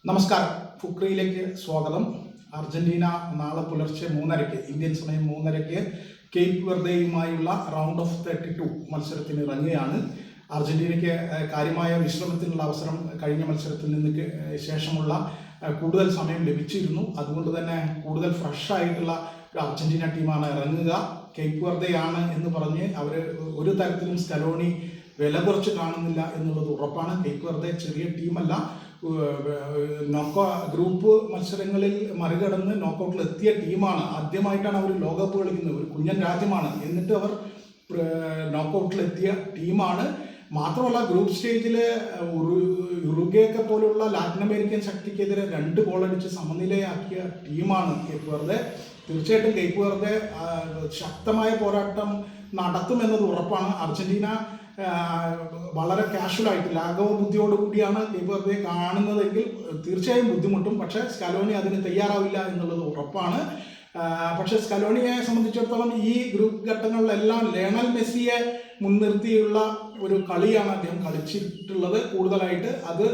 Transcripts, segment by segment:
നമസ്കാരം, ഫുക്രിയിലേക്ക് സ്വാഗതം. അർജന്റീന നാളെ പുലർച്ചെ 3:30 ഇന്ത്യൻ സമയം 3:30 കേപ്പ് വെർദെയുമായുള്ള റൗണ്ട് ഓഫ് 32 മത്സരത്തിന് ഇറങ്ങുകയാണ്. അർജന്റീനയ്ക്ക് കാര്യമായ വിശ്രമത്തിനുള്ള അവസരം കഴിഞ്ഞ മത്സരത്തിൽ നിന്ന് ശേഷമുള്ള കൂടുതൽ സമയം ലഭിച്ചിരുന്നു. അതുകൊണ്ട് തന്നെ കൂടുതൽ ഫ്രഷ് ആയിട്ടുള്ള ഒരു അർജന്റീന ടീമാണ് ഇറങ്ങുക. കേപ്പ് വെർദെയാണ് എന്ന് പറഞ്ഞ് അവർ ഒരു തരത്തിലും സ്കലോണി വില കുറച്ച് കാണുന്നില്ല എന്നുള്ളത് ഉറപ്പാണ്. കേപ്പ് വെർദെ ചെറിയ ടീമല്ല. ഗ്രൂപ്പ് മത്സരങ്ങളിൽ മറികടന്ന് നോക്കൗട്ടിൽ എത്തിയ ടീമാണ്. ആദ്യമായിട്ടാണ് അവർ ലോകകപ്പ് കളിക്കുന്നത്. ഒരു കുഞ്ഞൻ രാജ്യമാണ്, എന്നിട്ട് അവർ നോക്കൗട്ടിൽ എത്തിയ ടീമാണ്. മാത്രമല്ല, ഗ്രൂപ്പ് സ്റ്റേജിൽ ഉറുഗ്വേയൊക്കെ പോലുള്ള ലാറ്റിൻ അമേരിക്കൻ ശക്തിക്കെതിരെ 2 ഗോളടിച്ച് സമനിലയാക്കിയ ടീമാണ് കേപ്പ് വെർദെ. തീർച്ചയായിട്ടും കേപ്പ് വെർദെ ശക്തമായ പോരാട്ടം നടത്തുമെന്നത് ഉറപ്പാണ്. അർജന്റീന വളരെ കാഷ്വലായിട്ട് ലാഘവ ബുദ്ധിയോടുകൂടിയാണ് കേപ്പ് വെർദെ കാണുന്നതെങ്കിൽ തീർച്ചയായും ബുദ്ധിമുട്ടും. പക്ഷേ സ്കലോണി അതിന് തയ്യാറാവില്ല എന്നുള്ളത് ഉറപ്പാണ്. പക്ഷേ സ്കലോണിയെ സംബന്ധിച്ചിടത്തോളം ഈ ഗ്രൂപ്പ് ഘട്ടങ്ങളിലെല്ലാം ലയണൽ മെസ്സിയെ മുൻനിർത്തിയുള്ള ഒരു കളിയാണ് അദ്ദേഹം കളിച്ചിട്ടുള്ളത് കൂടുതലായിട്ട്. അത്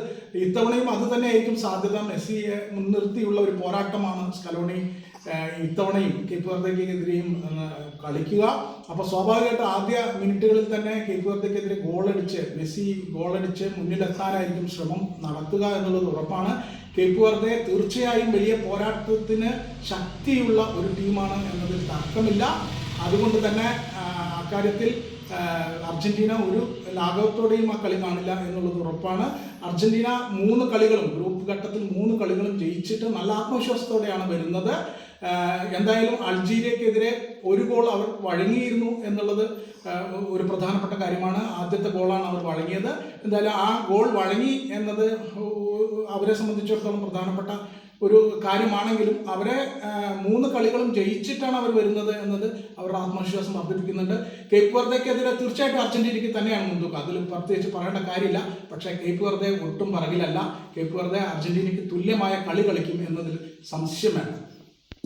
ഇത്തവണയും അത് തന്നെയായിരിക്കും സാധ്യത. മെസ്സിയെ മുൻനിർത്തിയുള്ള ഒരു പോരാട്ടമാണ് സ്കലോണി ഇത്തവണയും കേപ്പ് വെർദെക്കെതിരെയും കളിക്കുക. അപ്പോൾ സ്വാഭാവികമായിട്ട് ആദ്യ മിനിറ്റുകളിൽ തന്നെ കേപ്പ് വെർദെക്കെതിരെ മെസ്സി ഗോളടിച്ച് മുന്നിലെത്താനായിരിക്കും ശ്രമം നടത്തുക എന്നുള്ളത് ഉറപ്പാണ്. കേപ്പ് വെർദെ തീർച്ചയായും വലിയ പോരാട്ടത്തിന് ശക്തിയുള്ള ഒരു ടീമാണ് എന്നതിൽ തർക്കമില്ല. അതുകൊണ്ട് തന്നെ അക്കാര്യത്തിൽ അർജന്റീന ഒരു ലാഘവത്തോടെയും ആ കളി കാണില്ല എന്നുള്ളത് ഉറപ്പാണ്. അർജന്റീന 3 കളികളും ഗ്രൂപ്പ് ഘട്ടത്തിൽ 3 കളികളും ജയിച്ചിട്ട് നല്ല ആത്മവിശ്വാസത്തോടെയാണ് വരുന്നത്. എന്തായാലും അൾജീരിയക്കെതിരെ 1 ഗോൾ അവർ വഴങ്ങിയിരുന്നു എന്നുള്ളത് ഒരു പ്രധാനപ്പെട്ട കാര്യമാണ്. ആദ്യത്തെ ഗോളാണ് അവർ വഴങ്ങിയത്. എന്തായാലും ആ ഗോൾ വഴങ്ങി എന്നത് അവരെ സംബന്ധിച്ചിടത്തോളം പ്രധാനപ്പെട്ട ഒരു കാര്യമാണെങ്കിലും അവരെ 3 കളികളും ജയിച്ചിട്ടാണ് അവർ വരുന്നത് എന്നത് അവരുടെ ആത്മവിശ്വാസം വർദ്ധിപ്പിക്കുന്നുണ്ട്. കേപ്പ് വെർദെക്കെതിരെ തീർച്ചയായിട്ടും അർജന്റീനയ്ക്ക് തന്നെയാണ് മുൻതൂക്കം, അതിൽ പ്രത്യേകിച്ച് പറയേണ്ട കാര്യമില്ല. പക്ഷേ കേപ്പ് വെർദെ ഒട്ടും പറകിലല്ല. കേപ്പ് വെർദെ അർജന്റീനയ്ക്ക് തുല്യമായ കളി കളിക്കും എന്നതിൽ സംശയം വേണ്ട.